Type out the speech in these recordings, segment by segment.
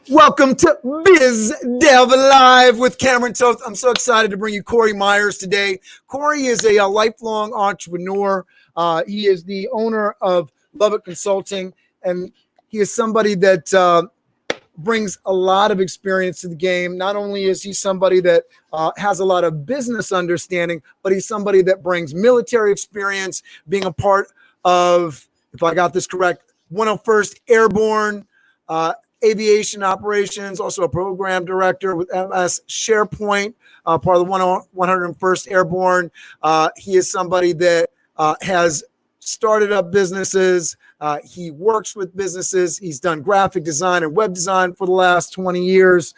Welcome to Biz Dev Live with Cameron Toth. I'm so excited to bring you Cory Myres today. Cory is a lifelong entrepreneur. He is the owner of Lubbock Consulting, and he is somebody that brings a lot of experience to the game. Not only is he somebody that has a lot of business understanding, but he's somebody that brings military experience, being a part of, if I got this correct, 101st Airborne, Aviation operations, also a program director with MS SharePoint, part of the 101st Airborne. He is somebody that has started up businesses. He works with businesses. He's done graphic design and web design for the last 20 years.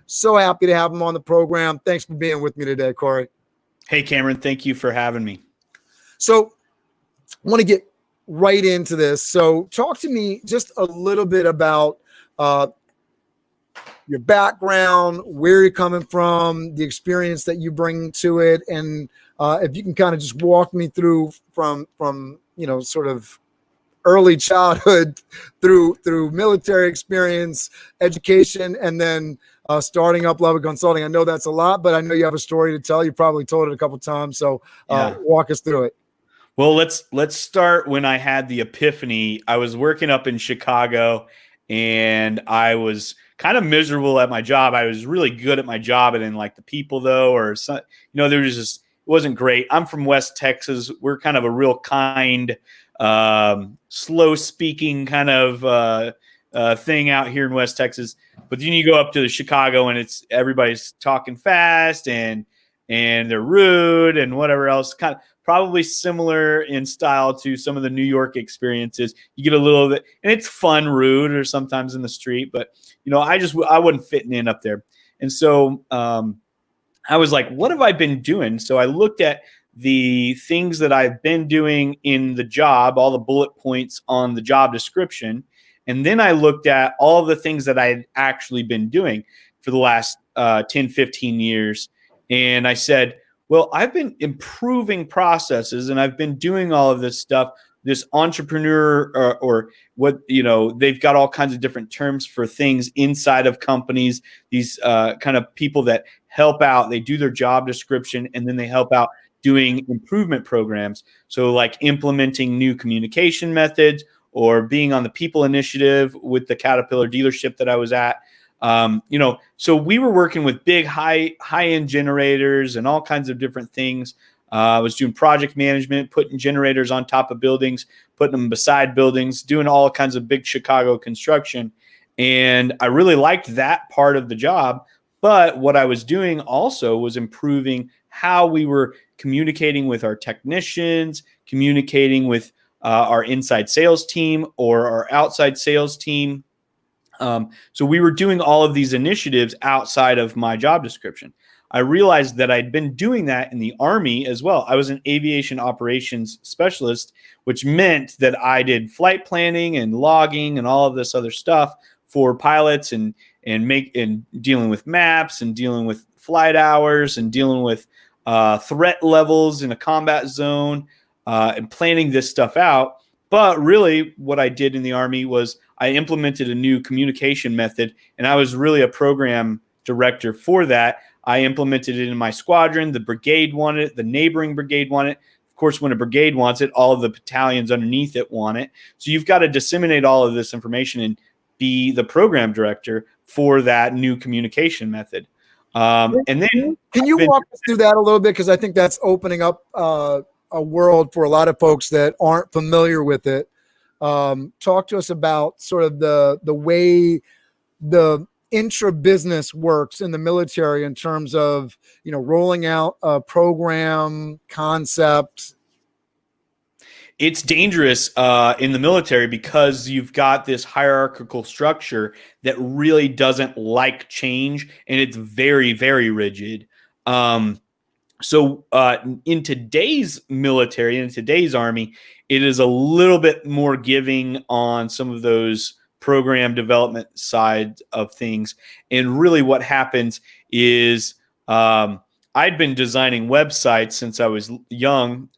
So happy to have him on the program. Thanks for being with me today, Cory. Hey, Cameron. Thank you for having me. So I want to get right into this. So talk to me just a little bit about your background, where you're coming from, the experience that you bring to it, and if you can kind of just walk me through from sort of early childhood through military experience, education, and then starting up Lubbock Consulting. I know that's a lot, but I know you have a story to tell. You probably told it a couple of times, so walk us through it. Well, let's start when I had the epiphany. I was working up in Chicago, and I was kind of miserable at my job. I was really good at my job, and then like the people though, or some, there was just, it wasn't great. I'm from West Texas. We're kind of a real kind, slow speaking kind of thing out here in West Texas. But then you go up to Chicago, and it's everybody's talking fast and they're rude and whatever else. Kind of probably similar in style to some of the New York experiences. You get a little bit, and it's fun, rude, or sometimes in the street. But I wasn't fitting in up there, and so I was like, "What have I been doing?" So I looked at the things that I've been doing in the job, all the bullet points on the job description, and then I looked at all the things that I had actually been doing for the last 10, 15 years, and I said, well, I've been improving processes, and I've been doing all of this stuff. This entrepreneur or what, they've got all kinds of different terms for things inside of companies. These kind of people that help out, they do their job description, and then they help out doing improvement programs. So like implementing new communication methods or being on the people initiative with the Caterpillar dealership that I was at. So we were working with big high-end generators and all kinds of different things. I was doing project management, putting generators on top of buildings, putting them beside buildings, doing all kinds of big Chicago construction. And I really liked that part of the job. But what I was doing also was improving how we were communicating with our technicians, communicating with our inside sales team or our outside sales team. So we were doing all of these initiatives outside of my job description. I realized that I'd been doing that in the Army as well. I was an aviation operations specialist, which meant that I did flight planning and logging and all of this other stuff for pilots and dealing with maps and dealing with flight hours and dealing with threat levels in a combat zone and planning this stuff out. But really what I did in the Army was I implemented a new communication method, and I was really a program director for that. I implemented it in my squadron. The brigade wanted it. The neighboring brigade wanted it. Of course, when a brigade wants it, all of the battalions underneath it want it. So you've got to disseminate all of this information and be the program director for that new communication method. And then can you walk us through that a little bit? Because I think that's opening up a world for a lot of folks that aren't familiar with it. Talk to us about sort of the way the intra-business works in the military in terms of, rolling out a program concept. It's dangerous in the military because you've got this hierarchical structure that really doesn't like change, and it's very, very rigid. So in today's military, in today's Army, it is a little bit more giving on some of those program development side of things. And really what happens is I'd been designing websites since I was young.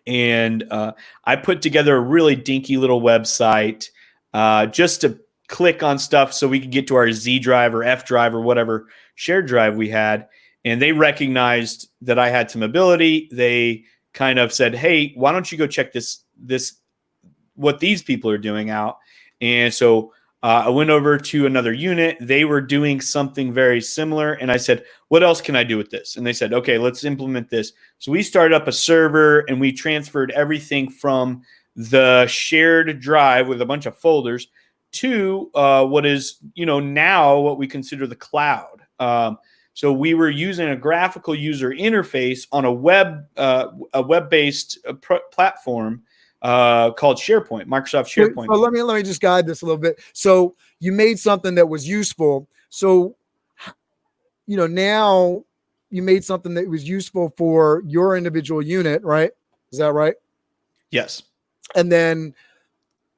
And I put together a really dinky little website just to click on stuff so we could get to our Z drive or F drive or whatever shared drive we had. And they recognized that I had some ability. They kind of said, hey, why don't you go check this what these people are doing out? And so I went over to another unit. They were doing something very similar. And I said, what else can I do with this? And they said, okay, let's implement this. So we started up a server and we transferred everything from the shared drive with a bunch of folders to what is, now what we consider the cloud. So we were using a graphical user interface on a web-based platform called SharePoint, Microsoft SharePoint. So let me just guide this a little bit. So you made something that was useful. So, now you made something that was useful for your individual unit, right? Is that right? Yes. And then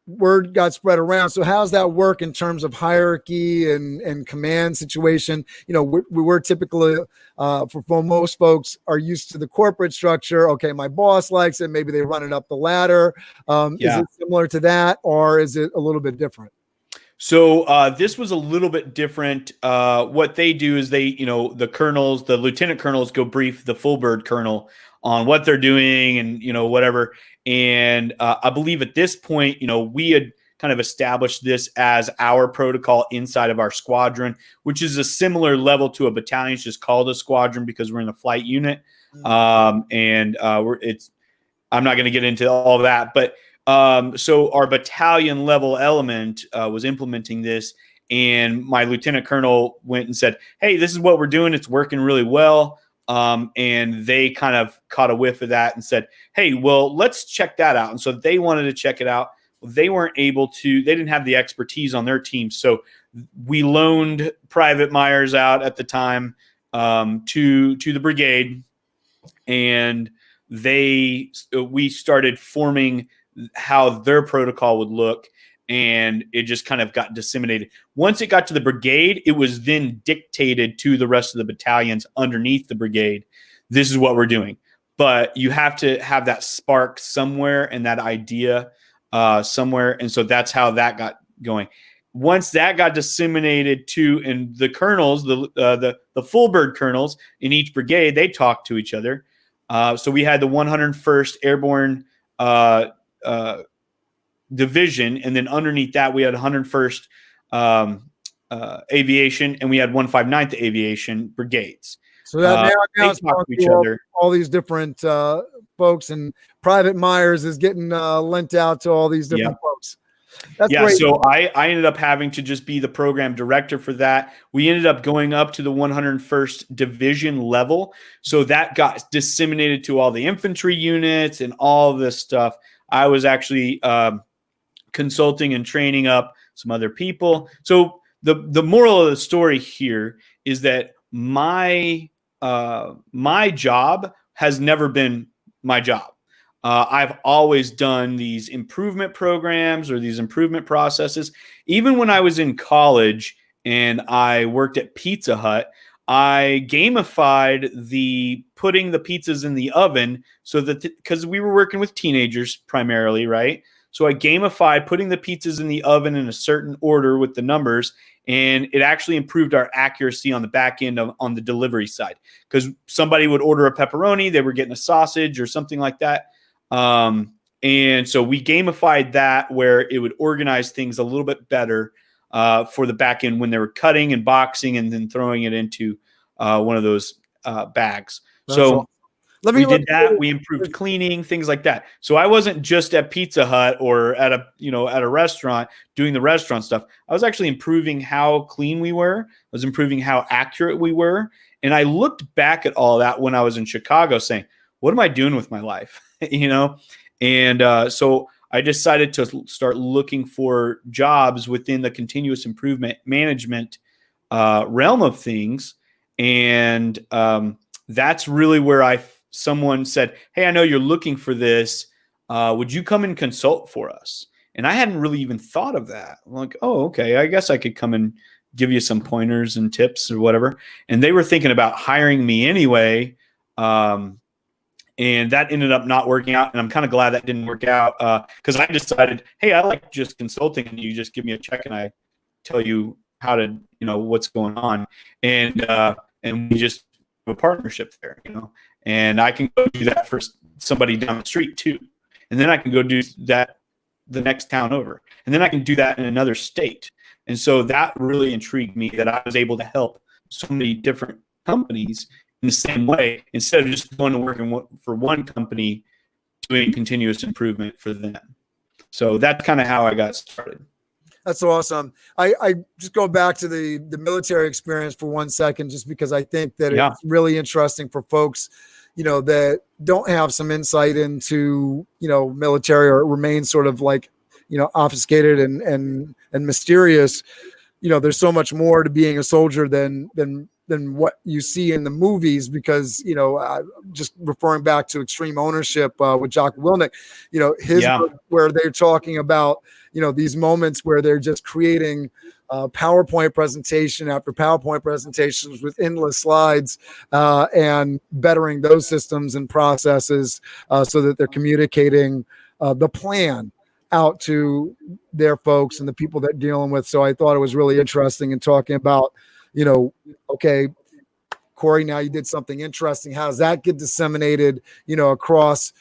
word got spread around. So how's that work in terms of hierarchy and command situation? We were typically, for most folks are used to the corporate structure. Okay, my boss likes it. Maybe they run it up the ladder. Is it similar to that, or is it a little bit different? So this was a little bit different. What they do is they, the colonels, the lieutenant colonels go brief the full bird colonel on what they're doing and, whatever. And I believe at this point, we had kind of established this as our protocol inside of our squadron, which is a similar level to a battalion. It's just called a squadron because we're in a flight unit. I'm not going to get into all that, but so our battalion level element was implementing this, and my lieutenant colonel went and said, hey, this is what we're doing. It's working really well. And they kind of caught a whiff of that and said, hey, well, let's check that out. And so they wanted to check it out. They weren't able to, they didn't have the expertise on their team. So we loaned Private Myres out at the time to the brigade, and we started forming how their protocol would look, and it just kind of got disseminated. Once it got to the brigade, it was then dictated to the rest of the battalions underneath the brigade. This is what we're doing. But you have to have that spark somewhere and that idea somewhere. And so that's how that got going. Once that got disseminated to, and the colonels, the full bird colonels in each brigade, they talked to each other. So we had the 101st Airborne division, and then underneath that we had 101st Aviation, and we had 159th Aviation brigades. So that now they talk to each other. All these different folks, and Private Myres is getting lent out to all these different folks. That's great. So I ended up having to just be the program director for that. We ended up going up to the 101st Division level. So that got disseminated to all the infantry units and all this stuff. I was actually consulting and training up some other people. So the moral of the story here is that my job has never been my job. I've always done these improvement programs or these improvement processes. Even when I was in college and I worked at Pizza Hut, I gamified the putting the pizzas in the oven so that, because we were working with teenagers primarily, right? So I gamified putting the pizzas in the oven in a certain order with the numbers, and it actually improved our accuracy on the back end on the delivery side. Because somebody would order a pepperoni, they were getting a sausage or something like that. And so we gamified that where it would organize things a little bit better for the back end when they were cutting and boxing and then throwing it into one of those bags. That's so awesome. We did that. We improved cleaning, things like that. So I wasn't just at Pizza Hut or at a restaurant doing the restaurant stuff. I was actually improving how clean we were. I was improving how accurate we were. And I looked back at all that when I was in Chicago saying, what am I doing with my life? And so I decided to start looking for jobs within the continuous improvement management realm of things. And that's really where someone said, hey, I know you're looking for this. Would you come and consult for us? And I hadn't really even thought of that. I'm like, oh, okay, I guess I could come and give you some pointers and tips or whatever. And they were thinking about hiring me anyway. And that ended up not working out. And I'm kind of glad that didn't work out because I decided, hey, I like just consulting and you just give me a check and I tell you how to, what's going on. And we just have a partnership there, and I can go do that for somebody down the street too. And then I can go do that the next town over. And then I can do that in another state. And so that really intrigued me, that I was able to help so many different companies in the same way, instead of just going to work for one company doing continuous improvement for them. So that's kind of how I got started. That's awesome. I just go back to the military experience for 1 second, just because I think that it's really interesting for folks, that don't have some insight into, military, or remain sort of like, obfuscated and mysterious. There's so much more to being a soldier than what you see in the movies, because, just referring back to Extreme Ownership with Jock Wilnick, his book, where they're talking about, these moments where they're just creating PowerPoint presentation after PowerPoint presentations with endless slides, and bettering those systems and processes so that they're communicating the plan out to their folks and the people that they're dealing with. So I thought it was really interesting in talking about, okay, Cory, now you did something interesting. How does that get disseminated, across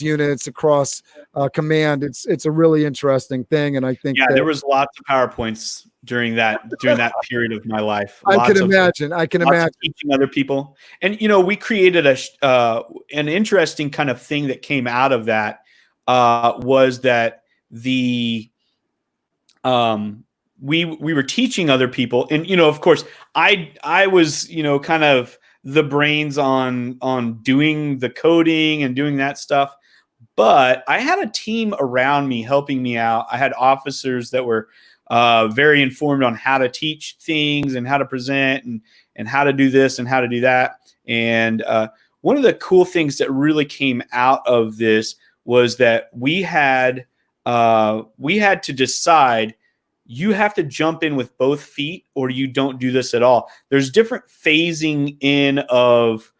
units, across command? It's a really interesting thing. And I think there was lots of PowerPoints during that period of my life. I can imagine teaching other people. And, we created an interesting kind of thing that came out of that, was that we were teaching other people, and of course I was kind of the brains on doing the coding and doing that stuff, but I had a team around me helping me out. I had officers that were very informed on how to teach things and how to present and how to do this and how to do that. And one of the cool things that really came out of this was that we had to decide, you have to jump in with both feet or you don't do this at all. There's different phasing in of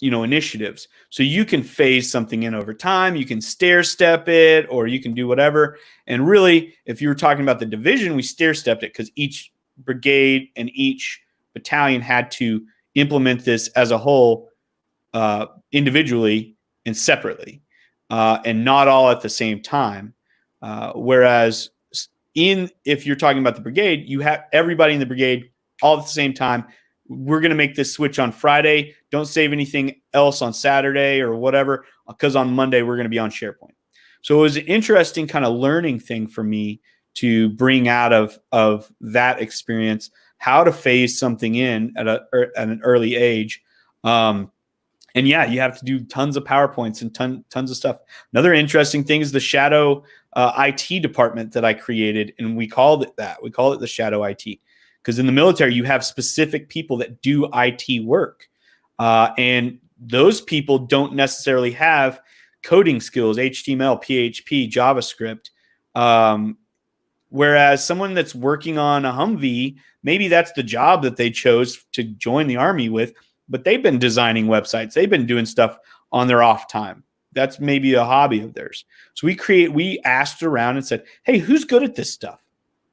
initiatives. So you can phase something in over time, you can stair step it, or you can do whatever. And really, if you were talking about the division, we stair stepped it because each brigade and each battalion had to implement this as a whole, individually and separately, and not all at the same time. Whereas if you're talking about the brigade, you have everybody in the brigade all at the same time. We're going to make this switch on Friday. Don't save anything else on Saturday or whatever, because on Monday we're going to be on SharePoint. So it was an interesting kind of learning thing for me to bring out of that experience, how to phase something in at an early age. And you have to do tons of PowerPoints and tons of stuff. Another interesting thing is the shadow IT department that I created, and we called it that. We call it the shadow IT, because in the military you have specific people that do IT work, and those people don't necessarily have coding skills, HTML, PHP, JavaScript. Whereas someone that's working on a Humvee, maybe that's the job that they chose to join the Army with, but they've been designing websites. They've been doing stuff on their off time. That's maybe a hobby of theirs. So we asked around and said, hey, who's good at this stuff?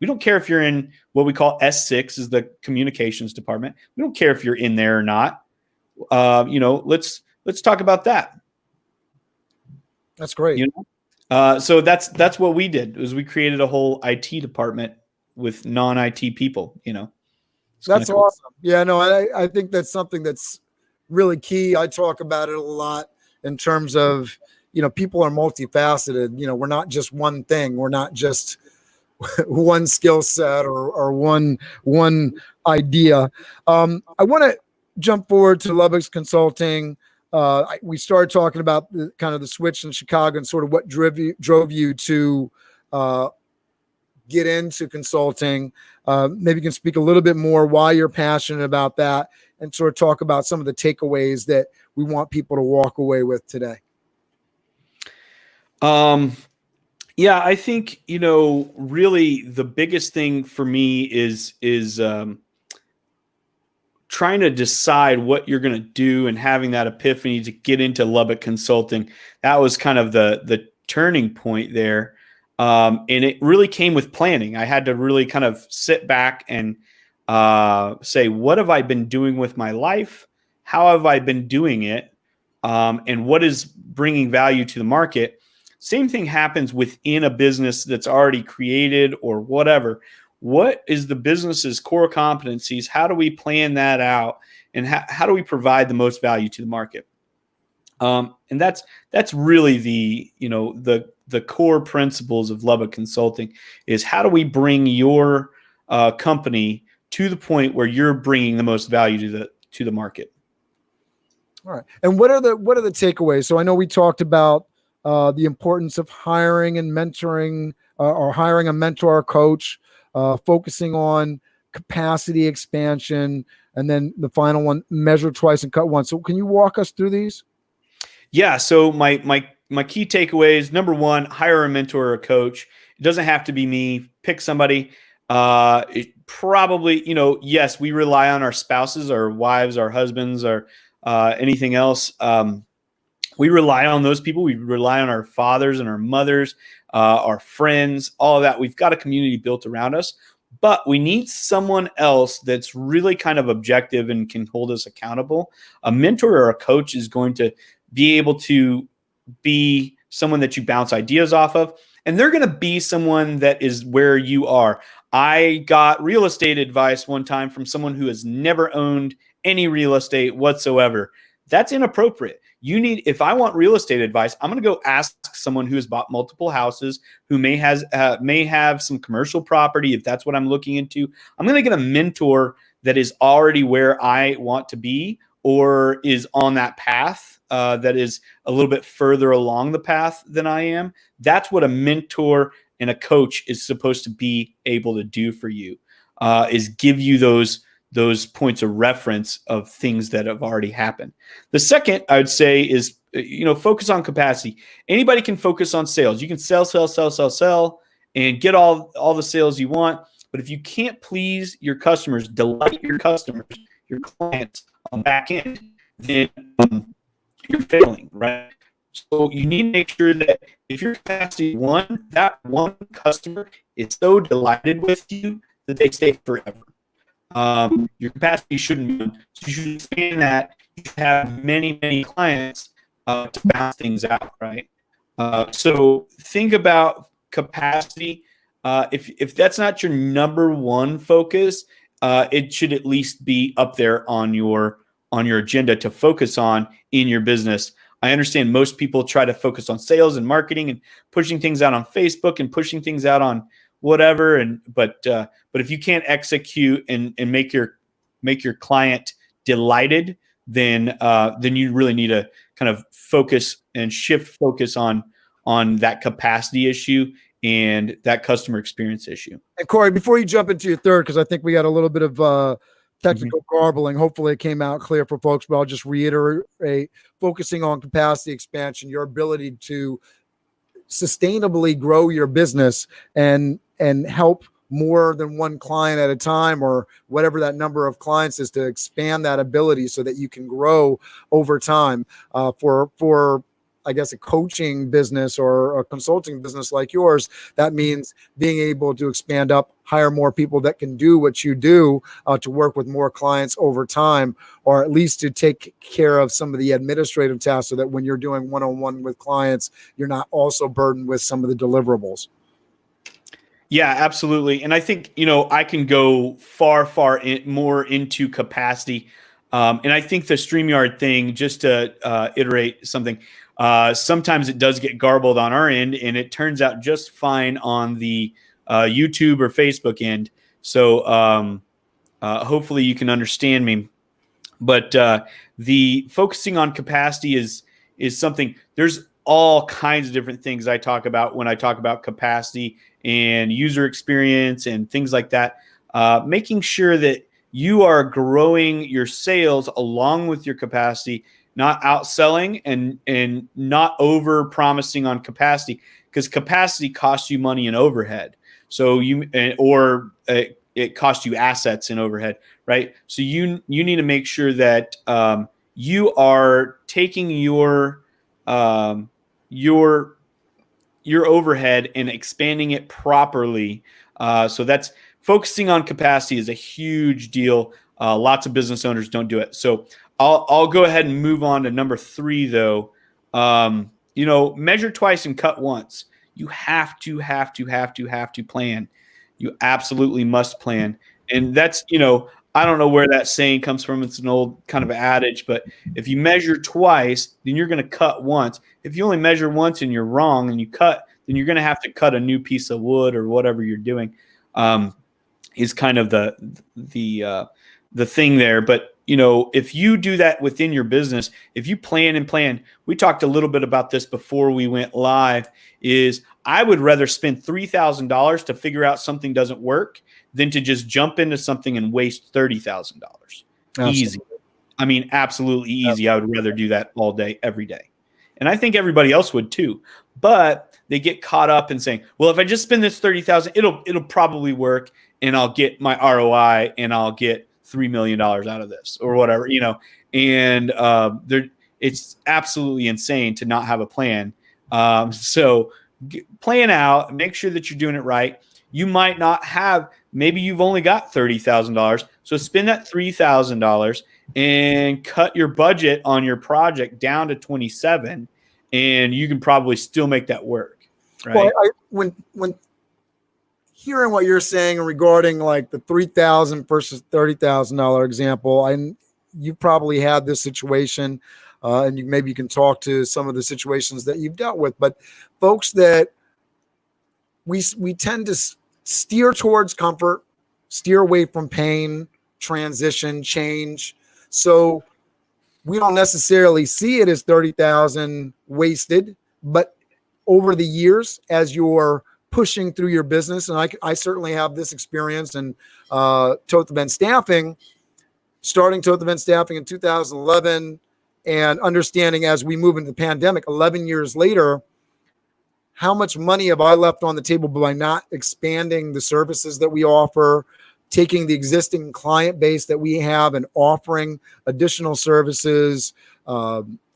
We don't care if you're in what we call S6, is the communications department. We don't care if you're in there or not. Let's talk about that. That's great. So that's what we did, was we created a whole IT department with non-IT people, That's cool. Awesome. Yeah, no, I think that's something that's really key. I talk about it a lot in terms of, people are multifaceted. We're not just one thing. We're not just one skill set or one idea. I want to jump forward to Lubbock Consulting. We started talking about the kind of the switch in Chicago and sort of what drove you to get into consulting. Maybe you can speak a little bit more why you're passionate about that, and sort of talk about some of the takeaways that we want people to walk away with today. I think, really the biggest thing for me is trying to decide what you're going to do and having that epiphany to get into Lubbock Consulting. That was kind of the turning point there. And it really came with planning. I had to really kind of sit back and say, what have I been doing with my life? How have I been doing it? And what is bringing value to the market? Same thing happens within a business that's already created or whatever. What is the business's core competencies? How do we plan that out? And how do we provide the most value to the market? And that's really the core principles of Lubbock Consulting is how do we bring your company to the point where you're bringing the most value to the market. All right. And what are the takeaways? So I know we talked about the importance of hiring and mentoring, or hiring a mentor or coach, focusing on capacity expansion, and then the final one, measure twice and cut once. So can you walk us through these? Yeah. So my key takeaways: number one, hire a mentor or a coach. It doesn't have to be me. Pick somebody. It probably, yes, we rely on our spouses, our wives, our husbands, or anything else. We rely on those people. We rely on our fathers and our mothers, our friends, all of that. We've got a community built around us, but we need someone else that's really kind of objective and can hold us accountable. A mentor or a coach is going to be able to be someone that you bounce ideas off of, and they're going to be someone that is where you are. I got real estate advice one time from someone who has never owned any real estate whatsoever. That's inappropriate. If I want real estate advice, I'm going to go ask someone who has bought multiple houses, who may have some commercial property. If that's what I'm looking into, I'm going to get a mentor that is already where I want to be, or is on that path that is a little bit further along the path than I am. That's what a mentor and a coach is supposed to be able to do for you, is give you those points of reference of things that have already happened. The second I would say is, focus on capacity. Anybody can focus on sales. You can sell, and get all the sales you want. But if you can't please your customers, delight your customers, your clients on back end, then you're failing, right? So you need to make sure that if your capacity that one customer is so delighted with you that they stay forever. Your capacity shouldn't be, so you should expand that. You should have many, many clients to balance things out, right? So think about capacity. If that's not your number one focus, it should at least be up there on your agenda to focus on in your business. I understand most people try to focus on sales and marketing and pushing things out on Facebook and pushing things out on whatever. But if you can't execute and make your client delighted, then you really need to kind of focus and shift focus on that capacity issue and that customer experience issue. And Cory, before you jump into your third, because I think we got a little bit of technical garbling. Hopefully it came out clear for folks, but I'll just reiterate, focusing on capacity expansion, your ability to sustainably grow your business and help more than one client at a time, or whatever that number of clients is, to expand that ability so that you can grow over time. For I guess a coaching business or a consulting business like yours, that means being able to expand up, hire more people that can do what you do, to work with more clients over time, or at least to take care of some of the administrative tasks, so that when you're doing one-on-one with clients, you're not also burdened with some of the deliverables. Yeah, absolutely. And I think, I can go far more into capacity. And I think the StreamYard thing, just to iterate something, sometimes it does get garbled on our end, and it turns out just fine on the YouTube or Facebook end. So hopefully you can understand me. But the focusing on capacity is something. There's all kinds of different things I talk about when I talk about capacity and user experience and things like that. Making sure that you are growing your sales along with your capacity, not outselling and not over promising on capacity, because capacity costs you money and overhead. So it costs you assets and overhead, right? So you need to make sure that you are taking your your overhead and expanding it properly. So that's focusing on capacity is a huge deal. Lots of business owners don't do it. So I'll go ahead and move on to number 3 though. Measure twice and cut once. You have to plan. You absolutely must plan. And that's, I don't know where that saying comes from. It's an old kind of adage, but if you measure twice, then you're going to cut once. If you only measure once and you're wrong and you cut, then you're going to have to cut a new piece of wood or whatever you're doing. Is kind of the thing there. But if you do that within your business, if you plan, we talked a little bit about this before we went live, is I would rather spend $3,000 to figure out something doesn't work than to just jump into something and waste $30,000. Easy. I mean, absolutely easy. I would rather do that all day, every day. And I think everybody else would too. But they get caught up in saying, well, if I just spend this $30,000, it'll probably work and I'll get my ROI and I'll get $3 million out of this or whatever, and it's absolutely insane to not have a plan. So plan out, make sure that you're doing it right. You might not have, maybe you've only got $30,000. So spend that $3,000 and cut your budget on your project down to 27, and you can probably still make that work. Right. Well, when hearing what you're saying regarding like the $3,000 versus $30,000 example, and you probably had this situation, and maybe you can talk to some of the situations that you've dealt with. But folks that we tend to steer towards comfort, steer away from pain, transition, change. So we don't necessarily see it as 30,000 wasted, but over the years, as you're pushing through your business, and I certainly have this experience in Toth Event Staffing, starting Toth Event Staffing in 2011, and understanding as we move into the pandemic, 11 years later, how much money have I left on the table by not expanding the services that we offer, taking the existing client base that we have and offering additional services,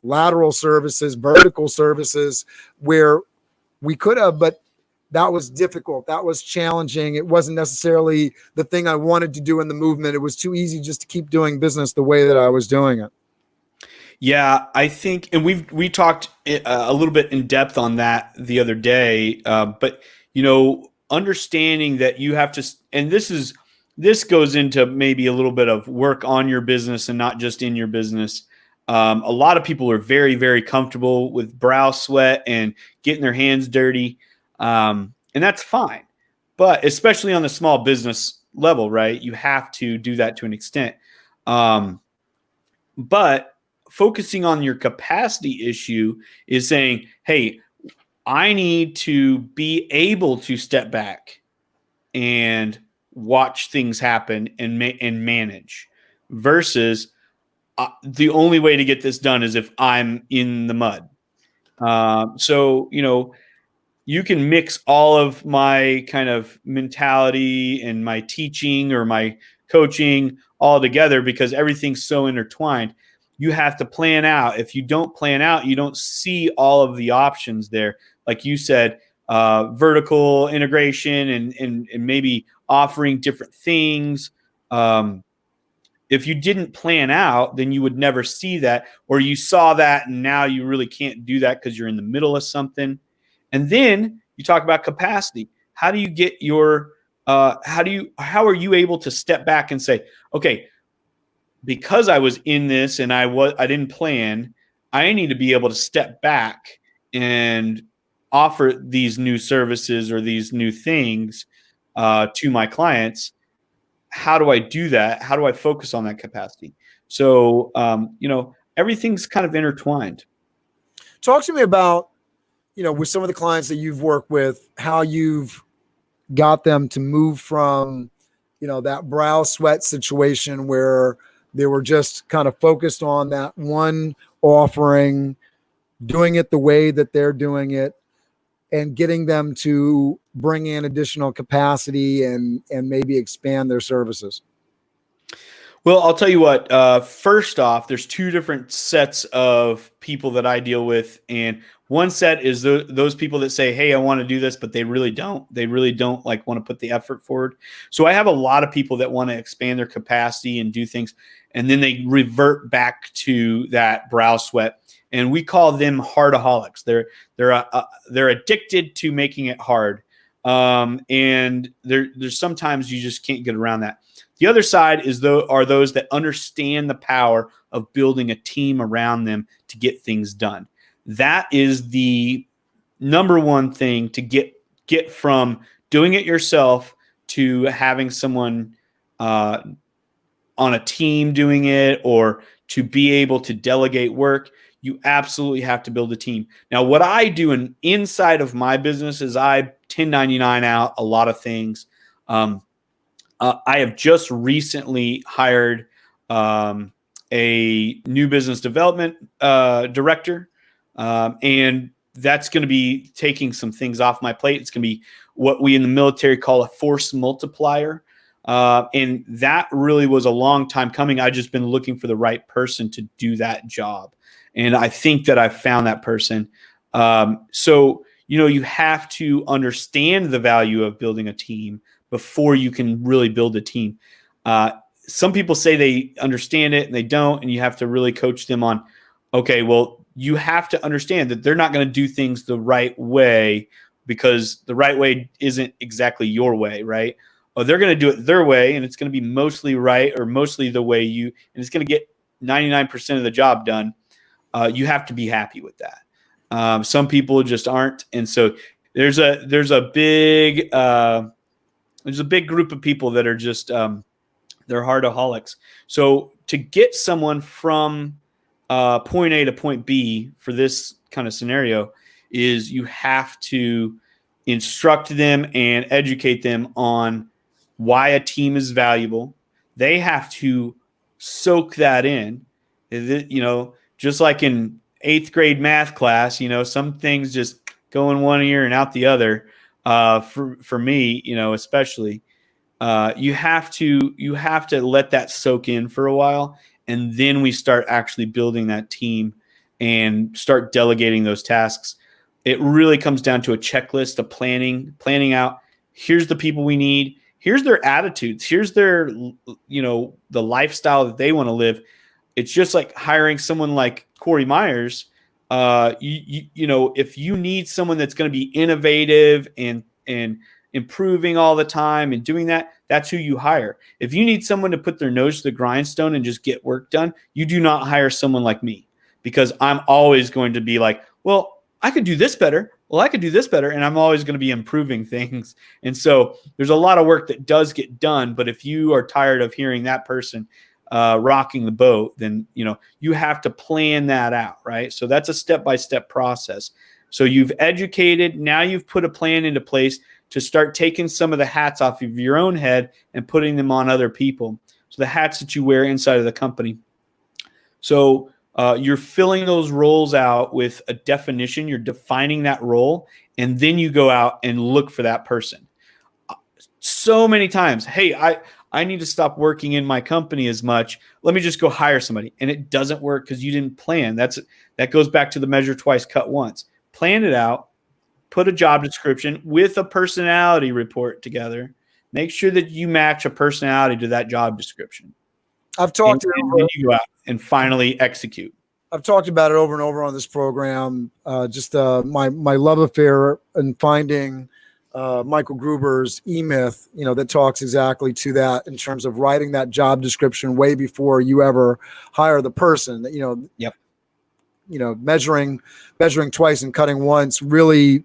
lateral services, vertical services, where we could have, but that was difficult. That was challenging. It wasn't necessarily the thing I wanted to do in the movement. It was too easy just to keep doing business the way that I was doing it. Yeah, I think, and we talked a little bit in depth on that the other day. But understanding that you have to, and this goes into maybe a little bit of work on your business and not just in your business. A lot of people are very, very comfortable with brow sweat and getting their hands dirty. And that's fine, but especially on the small business level, right? You have to do that to an extent. But focusing on your capacity issue is saying, hey, I need to be able to step back and watch things happen and manage, versus the only way to get this done is if I'm in the mud. So you can mix all of my kind of mentality and my teaching or my coaching all together because everything's so intertwined. You have to plan out. If you don't plan out, you don't see all of the options there. Like you said, vertical integration and maybe offering different things. If you didn't plan out, then you would never see that, or you saw that and now you really can't do that because you're in the middle of something. And then you talk about capacity. How do you get your, how are you able to step back and say, okay, because I was in this and I didn't plan, I need to be able to step back and offer these new services or these new things to my clients. How do I do that? How do I focus on that capacity? So, everything's kind of intertwined. Talk to me about, with some of the clients that you've worked with, how you've got them to move from, that brow sweat situation where they were just kind of focused on that one offering, doing it the way that they're doing it, and getting them to bring in additional capacity and maybe expand their services. Well, I'll tell you what, first off, there's two different sets of people that I deal with. And One set is those people that say, hey, I want to do this, but they really don't. They really don't like want to put the effort forward. So I have a lot of people that want to expand their capacity and do things, and then they revert back to that brow sweat. And we call them hardaholics. They're addicted to making it hard. And there's sometimes you just can't get around that. The other side are those that understand the power of building a team around them to get things done. That is the number one thing to get from doing it yourself to having someone on a team doing it, or to be able to delegate work. You absolutely have to build a team. Now, what I do inside of my business is I 1099 out a lot of things. I have just recently hired a new business development director, and that's going to be taking some things off my plate. It's going to be what we in the military call a force multiplier. And that really was a long time coming. I just been looking for the right person to do that job. And I think that I've found that person. So, you have to understand the value of building a team before you can really build a team. Some people say they understand it and they don't, and you have to really coach them on, okay, well, you have to understand that they're not going to do things the right way, because the right way isn't exactly your way, right? Or they're going to do it their way, and it's going to be mostly right, or mostly the way and it's going to get 99% of the job done. You have to be happy with that. Some people just aren't. And so there's a big group of people that are just, they're hardaholics. So to get someone from point A to point B for this kind of scenario is you have to instruct them and educate them on why a team is valuable. They have to soak that in. Just like in 8th grade math class, some things just go in one ear and out the other. For me, especially, you have to let that soak in for a while, and then we start actually building that team and start delegating those tasks. It really comes down to a checklist of planning out. Here's the people we need. Here's their attitudes. Here's their, the lifestyle that they want to live. It's just like hiring someone like Cory Myres. If you need someone that's going to be innovative and improving all the time and doing that, that's who you hire. If you need someone to put their nose to the grindstone and just get work done, you do not hire someone like me, because I'm always going to be like, well, I could do this better. Well, I could do this better. And I'm always going to be improving things. And so there's a lot of work that does get done. But if you are tired of hearing that person rocking the boat, then, you have to plan that out, right? So that's a step-by-step process. So you've educated, now you've put a plan into place to start taking some of the hats off of your own head and putting them on other people. So the hats that you wear inside of the company. So you're filling those roles out with a definition. You're defining that role, and then you go out and look for that person. So many times, hey, I need to stop working in my company as much. Let me just go hire somebody. And it doesn't work because you didn't plan. That goes back to the measure twice, cut once. Plan it out. Put a job description with a personality report together. Make sure that you match a personality to that job description. I've talked and then you go out and finally execute. I've talked about it over and over on this program. My love affair in finding Michael Gruber's E-Myth, that talks exactly to that in terms of writing that job description way before you ever hire the person. Yep. Measuring twice and cutting once, really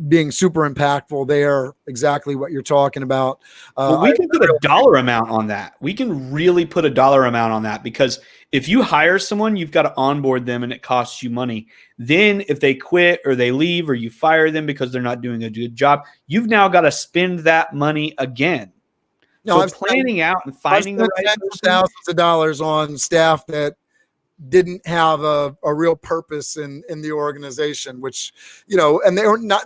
being super impactful there. Exactly what you're talking about. Well, we can put a dollar amount on that. We can really put a dollar amount on that, because if you hire someone, you've got to onboard them and it costs you money. Then if they quit or they leave or you fire them because they're not doing a good job, you've now got to spend that money again. So planning out and finding the right person. Thousands of dollars on staff that didn't have a real purpose in the organization, which, and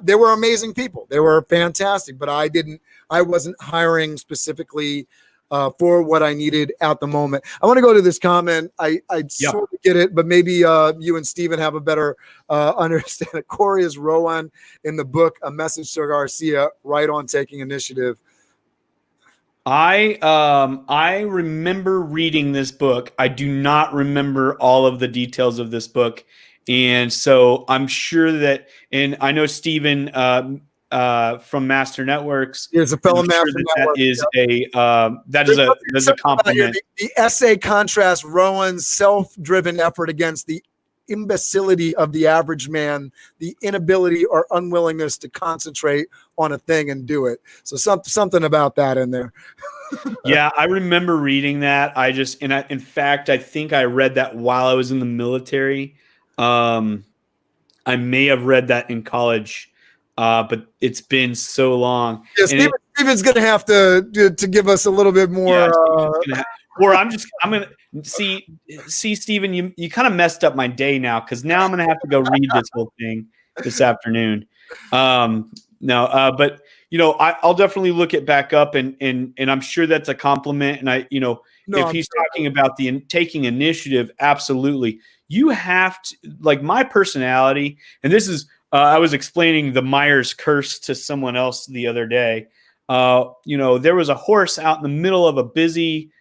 they were amazing people. They were fantastic, but I wasn't hiring specifically for what I needed at the moment. I want to go to this comment. I sort of get it, but maybe you and Steven have a better understanding. Cory is Rowan in the book, A Message to Garcia, right on taking initiative. I remember reading this book. I do not remember all of the details of this book. And so I'm sure that, and I know Steven from Master Networks. He is a fellow I'm sure Master that Network. That is a compliment. The essay contrasts Rowan's self-driven effort against the imbecility of the average man, the inability or unwillingness to concentrate on a thing and do it. So something about that in there. Yeah, I remember reading that. In fact, I think I read that while I was in the military. I may have read that in college, but it's been so long. Yeah, Steven's going to have to give us a little bit more. Or I'm going to see, Steven, you kind of messed up my day now, because now I'm going to have to go read this whole thing this afternoon. But I'll definitely look it back up, and I'm sure that's a compliment. And if he's talking about the taking initiative, absolutely. You have to, like, my personality, and this is, I was explaining the Myers curse to someone else the other day. There was a horse out in the middle of a busy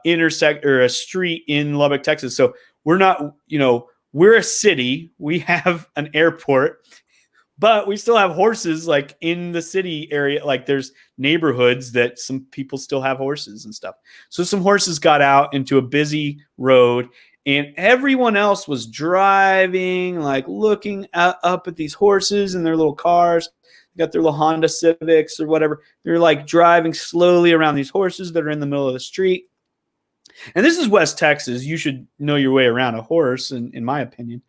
intersect or a street in Lubbock, Texas. So we're not, we're a city. We have an airport, but we still have horses, like, in the city area. Like, there's neighborhoods that some people still have horses and stuff. So some horses got out into a busy road, and everyone else was driving, like, looking up at these horses in their little cars. They got their little Honda Civics or whatever. They're, like, driving slowly around these horses that are in the middle of the street. And this is West Texas. You should know your way around a horse, in my opinion.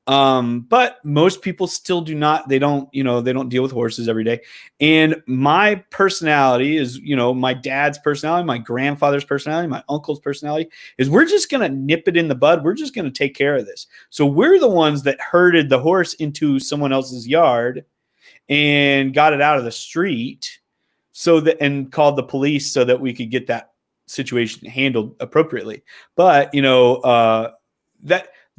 But most people still do not. They don't deal with horses every day. And my personality is, my dad's personality, my grandfather's personality, my uncle's personality is, we're just going to nip it in the bud. We're just going to take care of this. So we're the ones that herded the horse into someone else's yard and got it out of the street and called the police so that we could get that situation handled appropriately. But,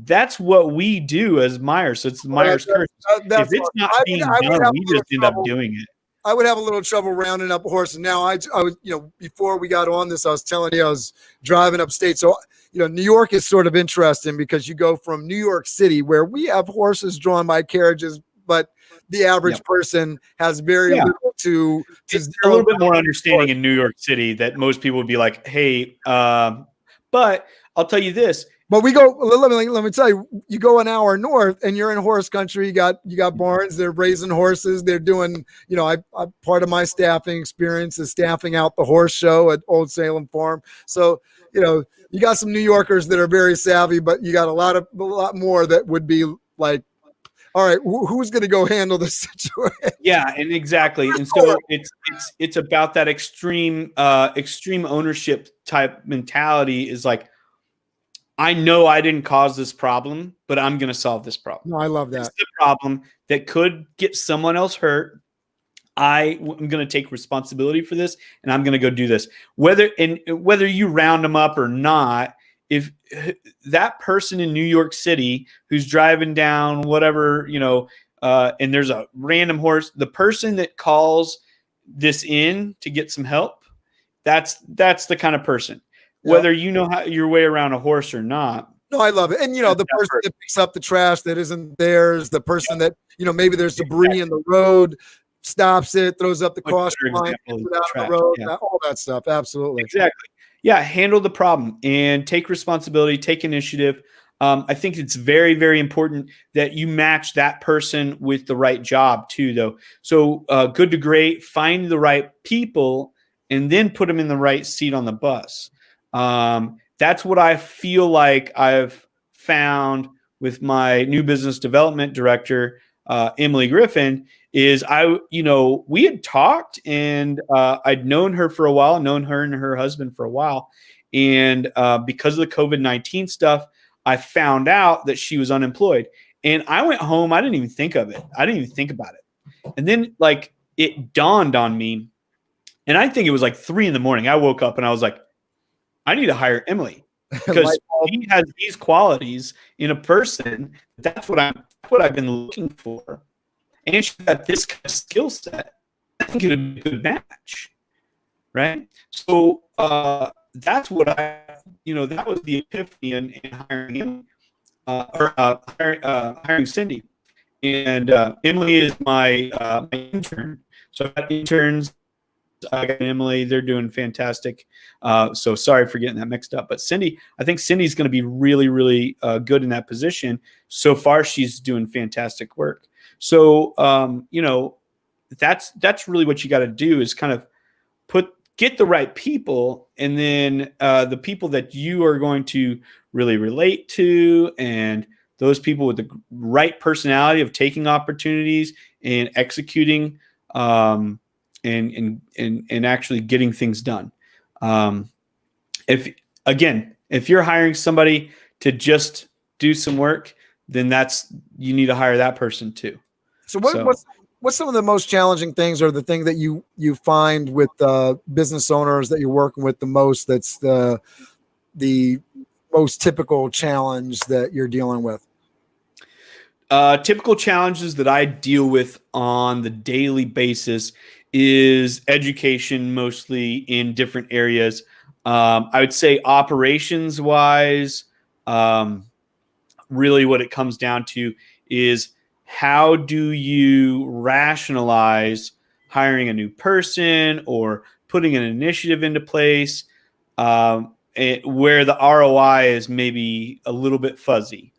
that's what we do as Myers. So it's the Myers curse. If it's not being done, we just end up doing it. I would have a little trouble rounding up a horse. And now I was, before we got on this, I was telling you I was driving upstate. So, New York is sort of interesting, because you go from New York City, where we have horses drawn by carriages, but the average person has very little to a little bit more understanding in New York City, that most people would be like, hey, but I'll tell you this. But we go, let me tell you, you go an hour north and you're in horse country. You got barns, they're raising horses. They're doing, I part of my staffing experience is staffing out the horse show at Old Salem Farm. So, you got some New Yorkers that are very savvy, but you got a lot more that would be like, all right, who's going to go handle this situation? Yeah, and exactly. And so it's about that extreme ownership type mentality, is like, I know I didn't cause this problem, but I'm going to solve this problem. No, I love that. It's the problem that could get someone else hurt. I'm going to take responsibility for this, and I'm going to go do this. Whether you round them up or not, if that person in New York City who's driving down whatever, and there's a random horse, the person that calls this in to get some help, that's the kind of person. Whether you know your way around a horse or not. No, I love it. And, the person that picks up the trash that isn't theirs, the person that, maybe there's debris in the road, stops it, throws up the caution line, puts it out on the road, all that stuff. Absolutely. Exactly. Yeah, handle the problem and take responsibility, take initiative. I think it's very, very important that you match that person with the right job too, though. So good to great, find the right people, and then put them in the right seat on the bus. That's what I feel like I've found with my new business development director, Emily Griffin, is we had talked, and I'd known her for a while, known her and her husband for a while. And because of the COVID-19 stuff, I found out that she was unemployed, and I went home. I didn't even think of it. I didn't even think about it. And then, like, it dawned on me. And I think it was like 3 a.m. I woke up and I was like, I need to hire Emily because Light bulb. she has these qualities in a person. That's what I've been looking for. And she's got this kind of skill set. I think it would be a good match. Right. So that's what that was the epiphany in hiring Emily, hiring Cindy. And Emily is my intern. So I've got interns. I got Emily. They're doing fantastic. So sorry for getting that mixed up. But Cindy, I think Cindy's going to be really, really good in that position. So far, she's doing fantastic work. So, that's really what you got to do is kind of get the right people, and then the people that you are going to really relate to, and those people with the right personality of taking opportunities and executing, and actually getting things done. If you're hiring somebody to just do some work, then you need to hire that person too. So what's some of the most challenging things, or the thing that you find with business owners that you're working with the most, that's the most typical challenge that you're dealing with? Typical challenges that I deal with on the daily basis is education, mostly in different areas. I would say operations wise, really what it comes down to is, how do you rationalize hiring a new person or putting an initiative into place where the ROI is maybe a little bit fuzzy?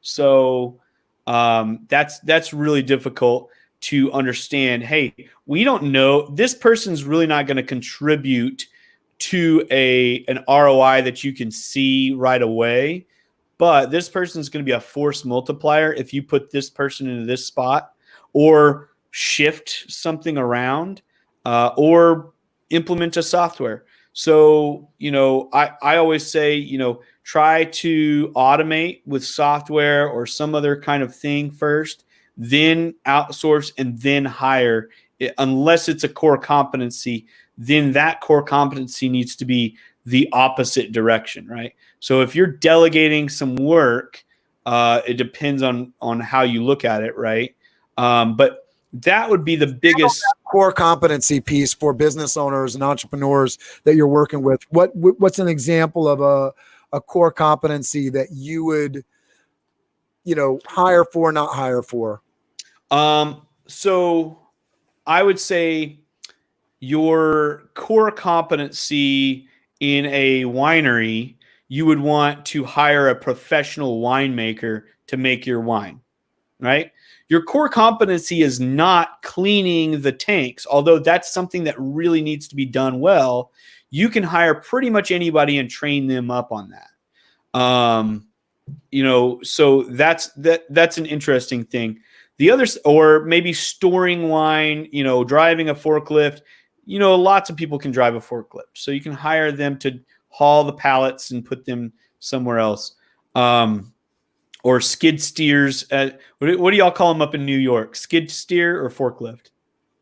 So that's really difficult to understand. Hey, we don't know, this person's really not going to contribute to an ROI that you can see right away. But this person's going to be a force multiplier if you put this person into this spot, or shift something around, or implement a software. So, I always say, try to automate with software or some other kind of thing first, then outsource, and then hire. Unless it's a core competency, then that core competency needs to be the opposite direction, right? So if you're delegating some work, it depends on how you look at it, right? But that would be the biggest core competency piece for business owners and entrepreneurs that you're working with. What's an example of a core competency that you would, hire for, not hire for? So I would say your core competency in a winery, you would want to hire a professional winemaker to make your wine, right? Your core competency is not cleaning the tanks, although that's something that really needs to be done well. You can hire pretty much anybody and train them up on that. So that's an interesting thing. The others, or maybe storing wine, driving a forklift. Lots of people can drive a forklift, so you can hire them to haul the pallets and put them somewhere else. Or skid steers. What do y'all call them up in New York? Skid steer or forklift?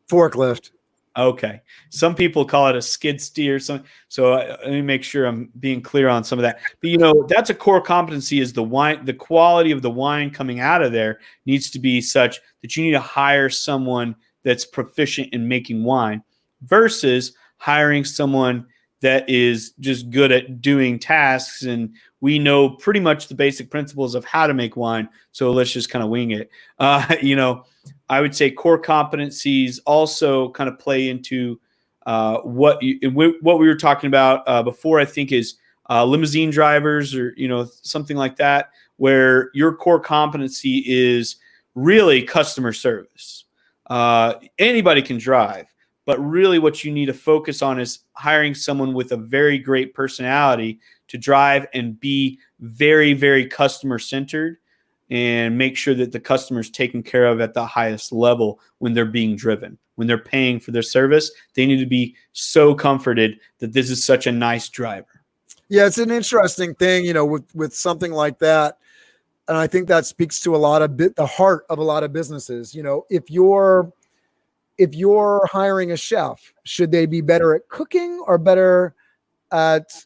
Forklift. Okay. Some people call it a skid steer. So let me make sure I'm being clear on some of that. But that's a core competency, is the wine. The quality of the wine coming out of there needs to be such that you need to hire someone that's proficient in making wine, versus hiring someone that is just good at doing tasks, and we know pretty much the basic principles of how to make wine, so let's just kind of wing it. I would say core competencies also kind of play into what we were talking about before, I think, is limousine drivers, or something like that, where your core competency is really customer service. Anybody can drive, but really what you need to focus on is hiring someone with a very great personality to drive and be very, very customer centered, and make sure that the customer is taken care of at the highest level when they're being driven. When they're paying for their service, they need to be so comforted that this is such a nice driver. Yeah, it's an interesting thing, with something like that. And I think that speaks to the heart of a lot of businesses. If you're if you're hiring a chef, should they be better at cooking or better at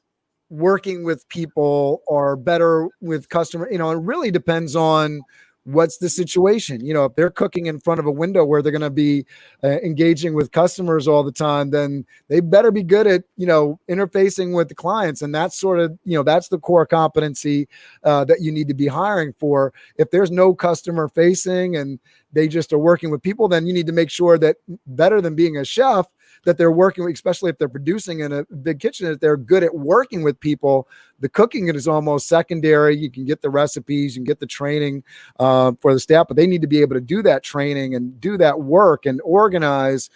working with people or better with customer? It really depends on what's the situation. If they're cooking in front of a window where they're going to be engaging with customers all the time, then they better be good at, interfacing with the clients. And that's sort of, that's the core competency that you need to be hiring for. If there's no customer facing and they just are working with people, then you need to make sure that, better than being a chef, that they're working with, especially if they're producing in a big kitchen, that they're good at working with people. The cooking is almost secondary. You can get the recipes and get the training for the staff, but they need to be able to do that training and do that work and organize.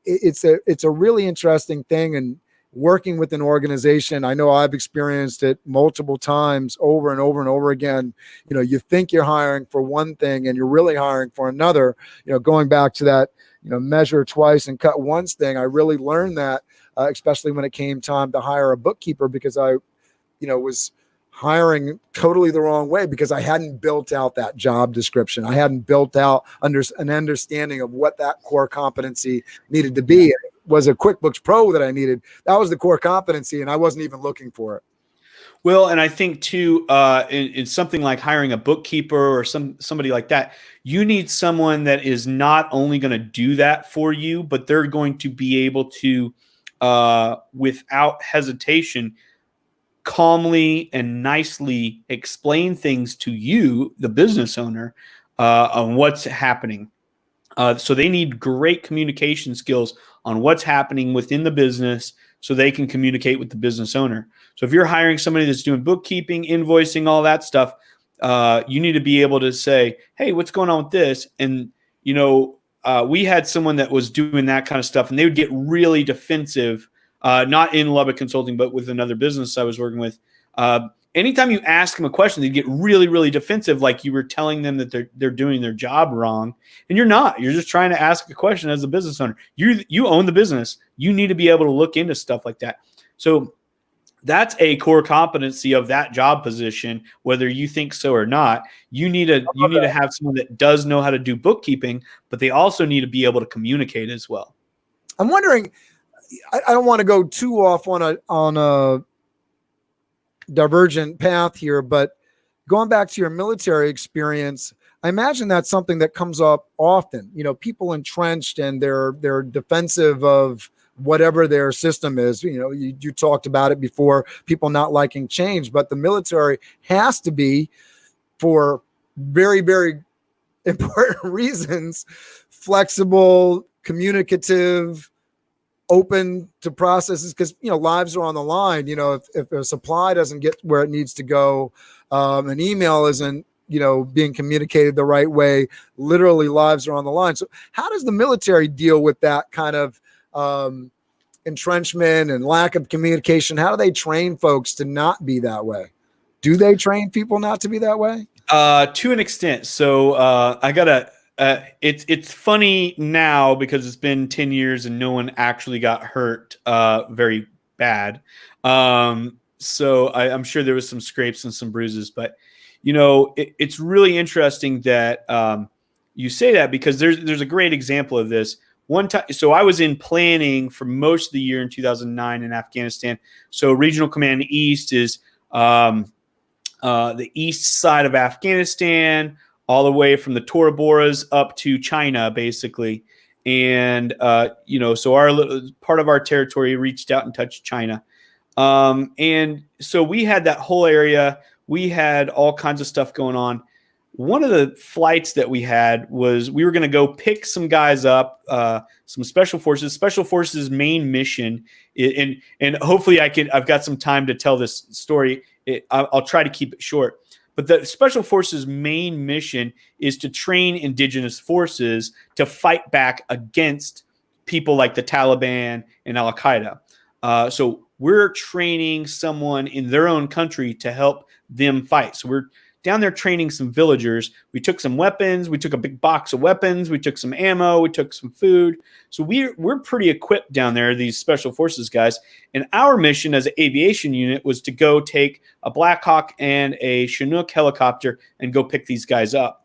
It's a really interesting thing. And working with an organization, I know I've experienced it multiple times over and over and over again. You think you're hiring for one thing and you're really hiring for another. Going back to that, measure twice and cut once thing, I really learned that, especially when it came time to hire a bookkeeper, because I, was hiring totally the wrong way because I hadn't built out that job description. I hadn't built out an understanding of what that core competency needed to be. It was a QuickBooks Pro that I needed. That was the core competency, and I wasn't even looking for it. Well, and I think too, in something like hiring a bookkeeper or somebody like that, you need someone that is not only going to do that for you, but they're going to be able to, without hesitation, calmly and nicely explain things to you, the business owner, on what's happening. So they need great communication skills on what's happening within the business so they can communicate with the business owner. So if you're hiring somebody that's doing bookkeeping, invoicing, all that stuff, you need to be able to say, hey, what's going on with this? And, we had someone that was doing that kind of stuff, and they would get really defensive, not in Lubbock Consulting, but with another business I was working with. Anytime you ask them a question, they get really, really defensive, like you were telling them that they're doing their job wrong. And you're not. You're just trying to ask a question as a business owner. You own the business. You need to be able to look into stuff like that. So that's a core competency of that job position, whether you think so or not. You need to have someone that does know how to do bookkeeping, but they also need to be able to communicate as well. I'm wondering, I don't want to go too off on a divergent path here, but going back to your military experience, I imagine that's something that comes up often. People entrenched and they're defensive of whatever their system is. You talked about it before, people not liking change, but the military has to be, for very, very important reasons, flexible, communicative, open to processes, because lives are on the line. If a supply doesn't get where it needs to go, an email isn't being communicated the right way, literally lives are on the line. So how does the military deal with that kind of entrenchment and lack of communication? How do they train folks to not be that way? Do they train people not to be that way? To an extent. So I gotta. It's funny now because it's been 10 years and no one actually got hurt very bad. So I'm sure there was some scrapes and some bruises, but it's really interesting that you say that, because there's a great example of this. One time, so I was in planning for most of the year in 2009 in Afghanistan. So Regional Command East is the east side of Afghanistan, all the way from the Tora Boras up to China, basically. And, so our part of our territory reached out and touched China. And so we had that whole area. We had all kinds of stuff going on. One of the flights that we had was we were going to go pick some guys up, some special forces main mission. And hopefully I've got some time to tell this story. I'll try to keep it short. But the Special Forces' main mission is to train indigenous forces to fight back against people like the Taliban and Al-Qaeda. So we're training someone in their own country to help them fight. So we're down there training some villagers. We took some weapons. We took a big box of weapons. We took some ammo. We took some food. So we're pretty equipped down there, these Special Forces guys. And our mission as an aviation unit was to go take a Black Hawk and a Chinook helicopter and go pick these guys up.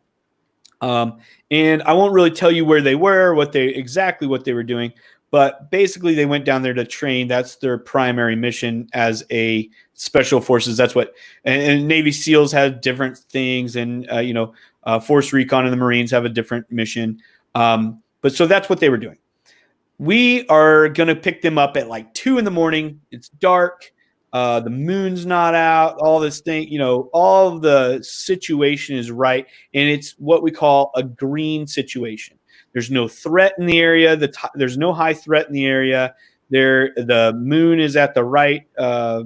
And I won't really tell you where they were, what they were doing, but basically they went down there to train. That's their primary mission as a special forces. That's what, and Navy SEALs have different things, and Force Recon and the Marines have a different mission. But so that's what they were doing. We are going to pick them up at like 2 a.m. It's dark. The moon's not out. All this thing, all the situation is right. And it's what we call a green situation. There's no threat in the area. There's no high threat in the area. The moon is at the right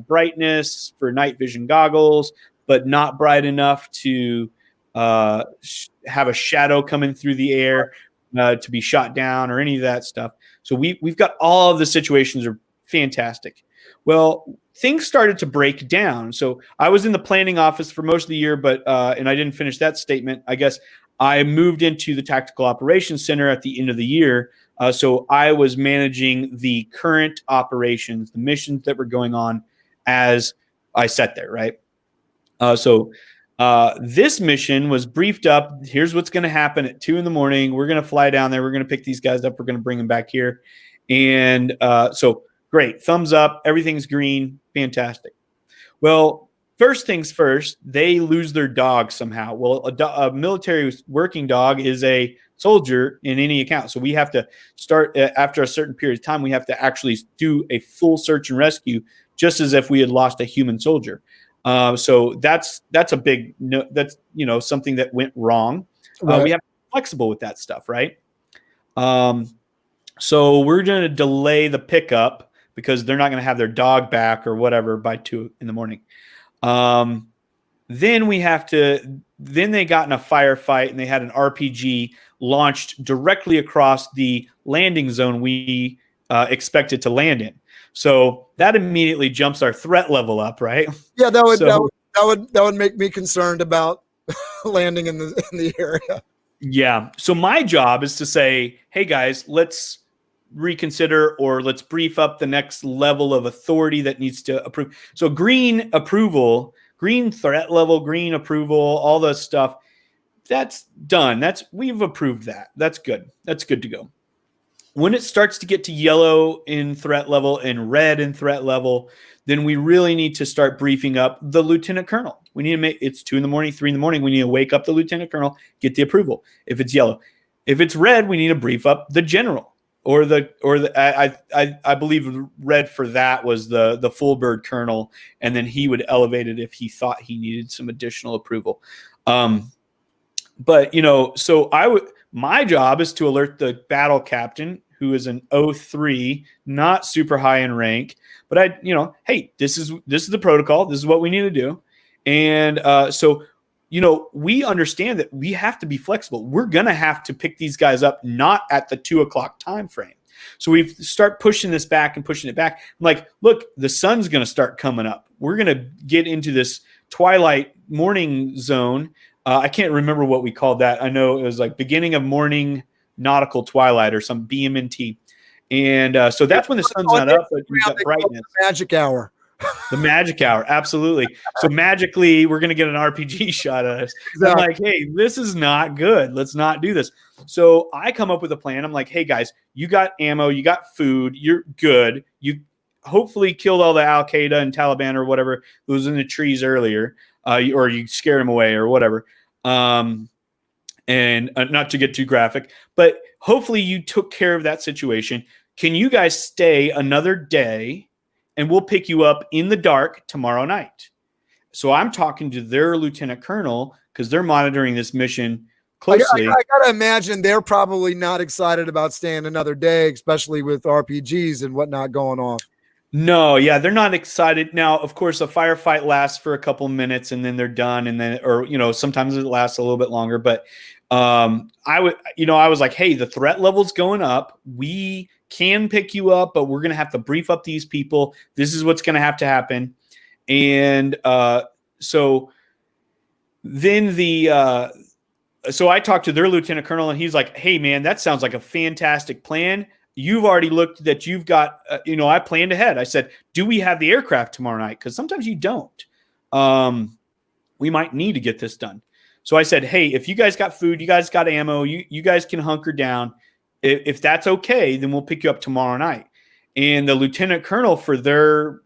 brightness for night vision goggles, but not bright enough to have a shadow coming through the air to be shot down or any of that stuff. So we've got all of the situations are fantastic. Well, things started to break down. So I was in the planning office for most of the year, but and I didn't finish that statement. I guess I moved into the Tactical Operations Center at the end of the year. So I was managing the current operations, the missions that were going on as I sat there, right? This mission was briefed up. Here's what's going to happen at 2 a.m. We're going to fly down there. We're going to pick these guys up. We're going to bring them back here. And so great. Thumbs up. Everything's green. Fantastic. Well, first things first, they lose their dog somehow. Well, a military working dog is a soldier in any account. So we have to start after a certain period of time. We have to actually do a full search and rescue, just as if we had lost a human soldier. So that's a big no, that's something that went wrong. Right. We have to be flexible with that stuff, right? So we're going to delay the pickup because they're not going to have their dog back or whatever by 2 a.m. Then they got in a firefight and they had an RPG launched directly across the landing zone we expected to land in. So that immediately jumps our threat level up, right? Yeah, that would make me concerned about landing in the area. Yeah. So my job is to say, hey guys, let's reconsider or let's brief up the next level of authority that needs to approve. So green approval, green threat level, green approval, all the stuff, that's done. We've approved that. That's good. That's good to go. When it starts to get to yellow in threat level and red in threat level, then we really need to start briefing up the lieutenant colonel. We need to it's 2 a.m, 3 a.m. We need to wake up the lieutenant colonel, get the approval. If it's yellow, if it's red, we need to brief up the general I believe red for that was the full bird colonel. And then he would elevate it if he thought he needed some additional approval. But my job is to alert the battle captain, who is an 03, not super high in rank, but hey, this is the protocol. This is what we need to do. And we understand that we have to be flexible. We're going to have to pick these guys up, not at the 2 o'clock time frame. So we start pushing this back and pushing it back. I'm like, look, the sun's going to start coming up. We're going to get into this twilight morning zone. I can't remember what we called that. I know it was like beginning of morning nautical twilight or some BMNT. And so that's when the sun's not up, but you've got brightness. Magic hour. The magic hour. Absolutely. So magically, we're going to get an RPG shot at us. Exactly. I'm like, hey, this is not good. Let's not do this. So I come up with a plan. I'm like, hey, guys, you got ammo. You got food. You're good. You hopefully killed all the Al-Qaeda and Taliban or whatever who was in the trees earlier. Or you scared them away or whatever. And not to get too graphic, but hopefully you took care of that situation. Can you guys stay another day and we'll pick you up in the dark tomorrow night? So I'm talking to their lieutenant colonel because they're monitoring this mission closely. I got to imagine they're probably not excited about staying another day, especially with RPGs and whatnot going on. No, yeah, they're not excited. Now, of course, a firefight lasts for a couple of minutes and then they're done. And then, sometimes it lasts a little bit longer. But I was like, hey, the threat level's going up. We can pick you up, but we're going to have to brief up these people. This is what's going to happen. And so I talked to their lieutenant colonel and he's like, hey, man, that sounds like a fantastic plan. You've already looked that you've got, I planned ahead. I said, do we have the aircraft tomorrow night? Because sometimes you don't. We might need to get this done. So I said, hey, if you guys got food, you guys got ammo, you guys can hunker down. If that's okay, then we'll pick you up tomorrow night. And the lieutenant colonel for their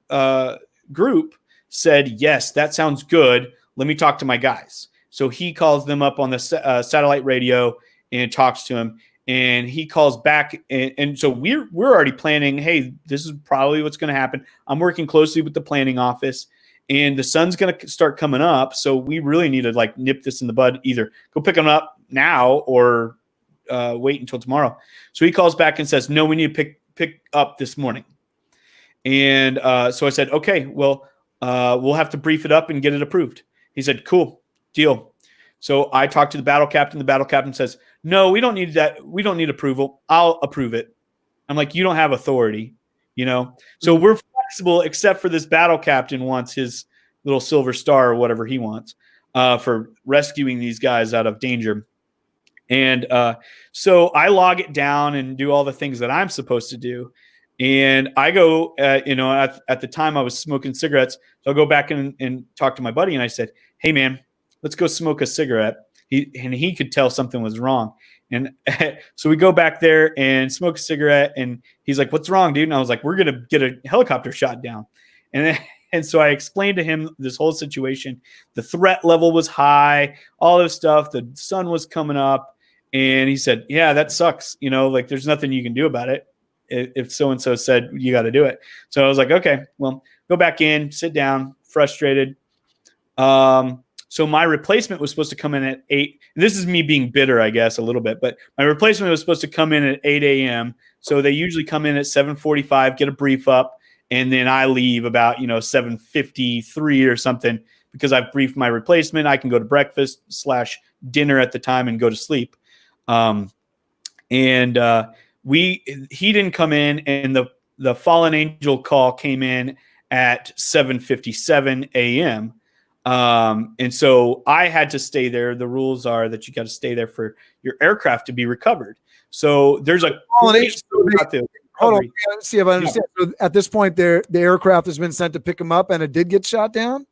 group said, yes, that sounds good. Let me talk to my guys. So he calls them up on the satellite radio and talks to him. And he calls back. And so we're already planning, hey, this is probably what's going to happen. I'm working closely with the planning office. And the sun's going to start coming up. So we really need to like nip this in the bud, either go pick them up now or wait until tomorrow. So he calls back and says, no, we need to pick up this morning. And so I said, okay, well, we'll have to brief it up and get it approved. He said, cool, deal. So I talked to the battle captain. The battle captain says, no, we don't need that. We don't need approval. I'll approve it. I'm like, you don't have authority, So we're flexible, except for this battle captain wants his little silver star or whatever he wants for rescuing these guys out of danger. And so I log it down and do all the things that I'm supposed to do. And I go, at the time I was smoking cigarettes. So I'll go back and talk to my buddy. And I said, hey, man, let's go smoke a cigarette. He could tell something was wrong. And so we go back there and smoke a cigarette. And he's like, what's wrong, dude? And I was like, we're going to get a helicopter shot down. And so I explained to him this whole situation. The threat level was high, all this stuff. The sun was coming up. And he said, yeah, that sucks. Like there's nothing you can do about it. If so-and-so said, you got to do it. So I was like, okay, well, go back in, sit down, frustrated. So my replacement was supposed to come in at 8. This is me being bitter, I guess, a little bit. But my replacement was supposed to come in at 8 a.m. So they usually come in at 7:45, get a brief up, and then I leave about, 7:53 or something because I've briefed my replacement. I can go to breakfast / dinner at the time and go to sleep. He didn't come in, and the fallen angel call came in at 7:57 a.m. And so I had to stay there. The rules are that you got to stay there for your aircraft to be recovered. So there's a fallen angel. Hold on, see if I understand. So at this point, the aircraft has been sent to pick them up, and it did get shot down.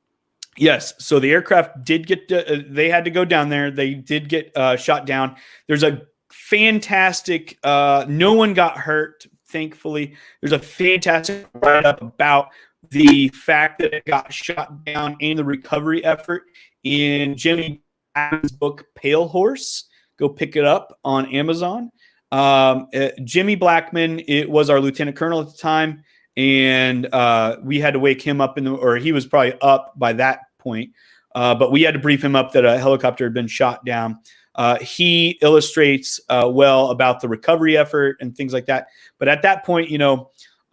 Yes. So the aircraft did get. They had to go down there. They did get shot down. There's a fantastic. No one got hurt, thankfully. There's a fantastic write-up about the fact that it got shot down and the recovery effort in Jimmy Blackman's book, Pale Horse. Go pick it up on Amazon. Jimmy Blackman, it was our lieutenant colonel at the time, and we had to wake him up or he was probably up by that point, but we had to brief him up that a helicopter had been shot down. He illustrates well about the recovery effort and things like that. But at that point,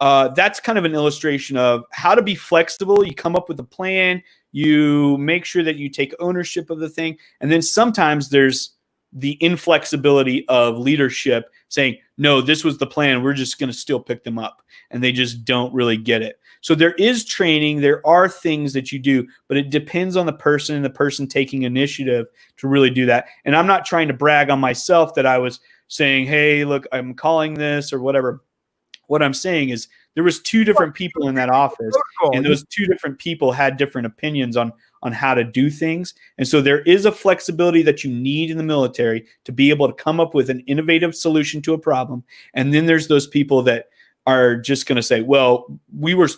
that's kind of an illustration of how to be flexible. You come up with a plan, you make sure that you take ownership of the thing. And then sometimes there's the inflexibility of leadership saying, no, this was the plan. We're just going to still pick them up. And they just don't really get it. So there is training. There are things that you do, but it depends on the person and the person taking initiative to really do that. And I'm not trying to brag on myself that I was saying, hey, look, I'm calling this or whatever. What I'm saying is there was 2 different people in that office, and those 2 different people had different opinions on how to do things. And so there is a flexibility that you need in the military to be able to come up with an innovative solution to a problem. And then there's those people that are just going to say, well, we were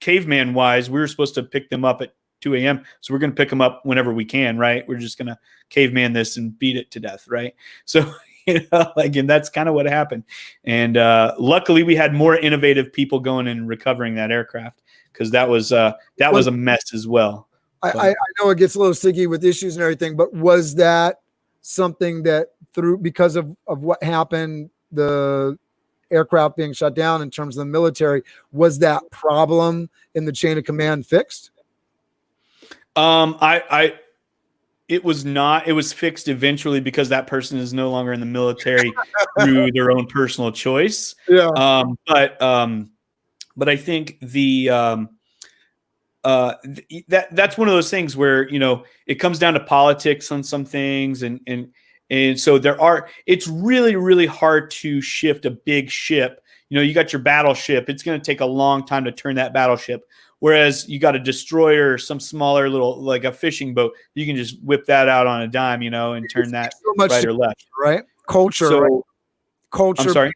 caveman wise, we were supposed to pick them up at 2 a.m. So we're going to pick them up whenever we can, right? We're just going to caveman this and beat it to death, right? So and that's kind of what happened. And luckily we had more innovative people going and recovering that aircraft, because that was a mess as well. I know it gets a little sticky with issues and everything, but was that something that because of what happened, the aircraft being shut down in terms of the military, was that problem in the chain of command fixed? It was not. It was fixed eventually because that person is no longer in the military through their own personal choice. Yeah. But I think that's one of those things where, it comes down to politics on some things. And so it's really, really hard to shift a big ship. you got your battleship. It's going to take a long time to turn that battleship. Whereas you got a destroyer, some smaller little, like a fishing boat, you can just whip that out on a dime, and turn that right or left. Right? Culture, So, right? Culture. I'm sorry.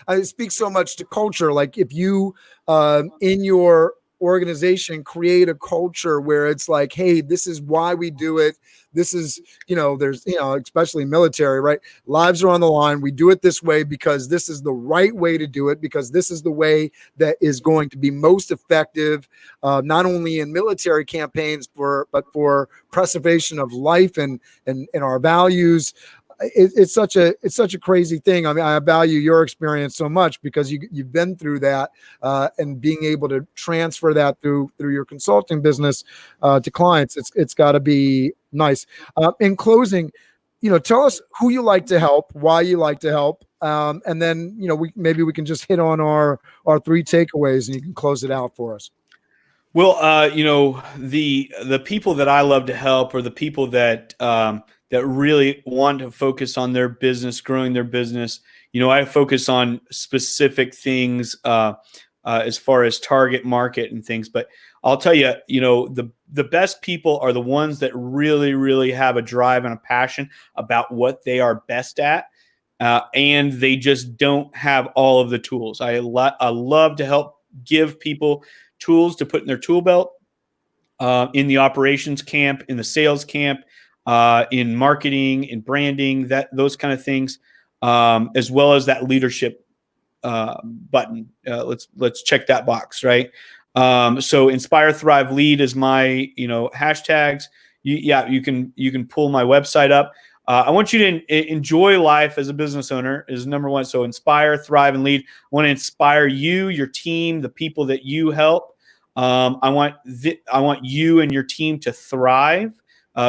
I speak so much to culture. Like if you, in your organization, create a culture where it's like, hey, this is why we do it. This is, there's, especially military, right? Lives are on the line. We do it this way because this is the right way to do it, because this is the way that is going to be most effective, not only in military campaigns, but for preservation of life and our values. It's such a crazy thing. I mean, I value your experience so much because you've been through that, and being able to transfer that through your consulting business to clients. It's got to be nice. In closing, tell us who you like to help, why you like to help, and then maybe we can just hit on our 3 takeaways, and you can close it out for us. Well, the people that I love to help are the people that that really want to focus on their business, growing their business. I focus on specific things as far as target market and things. But I'll tell you, the best people are the ones that really, really have a drive and a passion about what they are best at. And they just don't have all of the tools. I love to help give people tools to put in their tool belt, in the operations camp, in the sales camp, in marketing, in branding, those kind of things, as well as that leadership button. Let's check that box, right? So Inspire, Thrive, Lead is my hashtags. You can pull my website up. I want you to enjoy life as a business owner is number one. So inspire, thrive, and lead. I want to inspire you, your team, the people that you help. I want you and your team to thrive.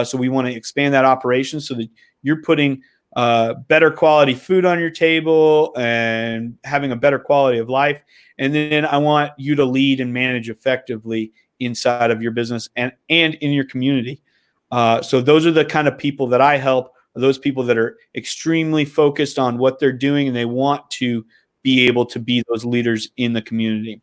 So we want to expand that operation so that you're putting better quality food on your table and having a better quality of life. And then I want you to lead and manage effectively inside of your business and in your community. So those are the kind of people that I help. Those people that are extremely focused on what they're doing and they want to be able to be those leaders in the community.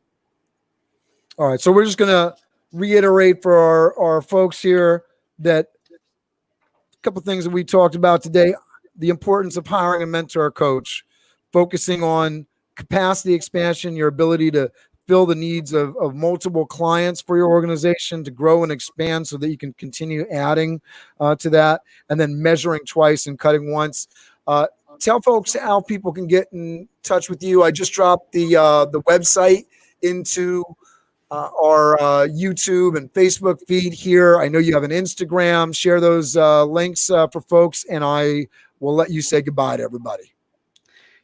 All right. So we're just going to reiterate for our folks here that a couple of things that we talked about today: the importance of hiring a mentor or coach, focusing on capacity expansion, your ability to fill the needs of multiple clients for your organization, to grow and expand so that you can continue adding to that, and then measuring twice and cutting once. Tell folks how people can get in touch with you. I just dropped the website into our YouTube and Facebook feed here. I know you have an Instagram. Share those links for folks, and I will let you say goodbye to everybody.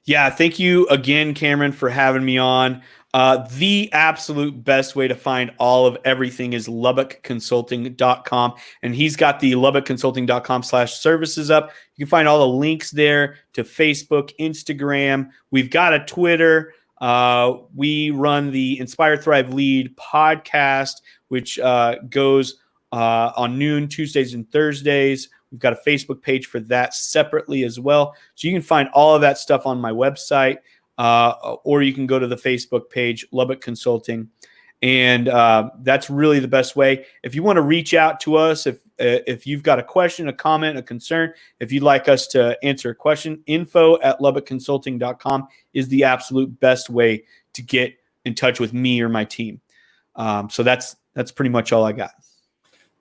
Yeah, thank you again, Cameron, for having me on. The absolute best way to find all of everything is LubbockConsulting.com. And he's got the LubbockConsulting.com/services up. You can find all the links there to Facebook, Instagram. We've got a Twitter. We run the Inspire, Thrive, Lead podcast, which goes on noon, Tuesdays and Thursdays. We've got a Facebook page for that separately as well. So you can find all of that stuff on my website, or you can go to the Facebook page, Lubbock Consulting. And that's really the best way. If you want to reach out to us, if you've got a question, a comment, a concern, if you'd like us to answer a question, info@LubbockConsulting.com is the absolute best way to get in touch with me or my team. So that's pretty much all I got.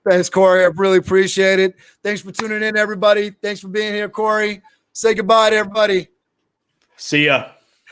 Thanks, Cory. I really appreciate it. Thanks for tuning in, everybody. Thanks for being here, Cory. Say goodbye to everybody. See ya.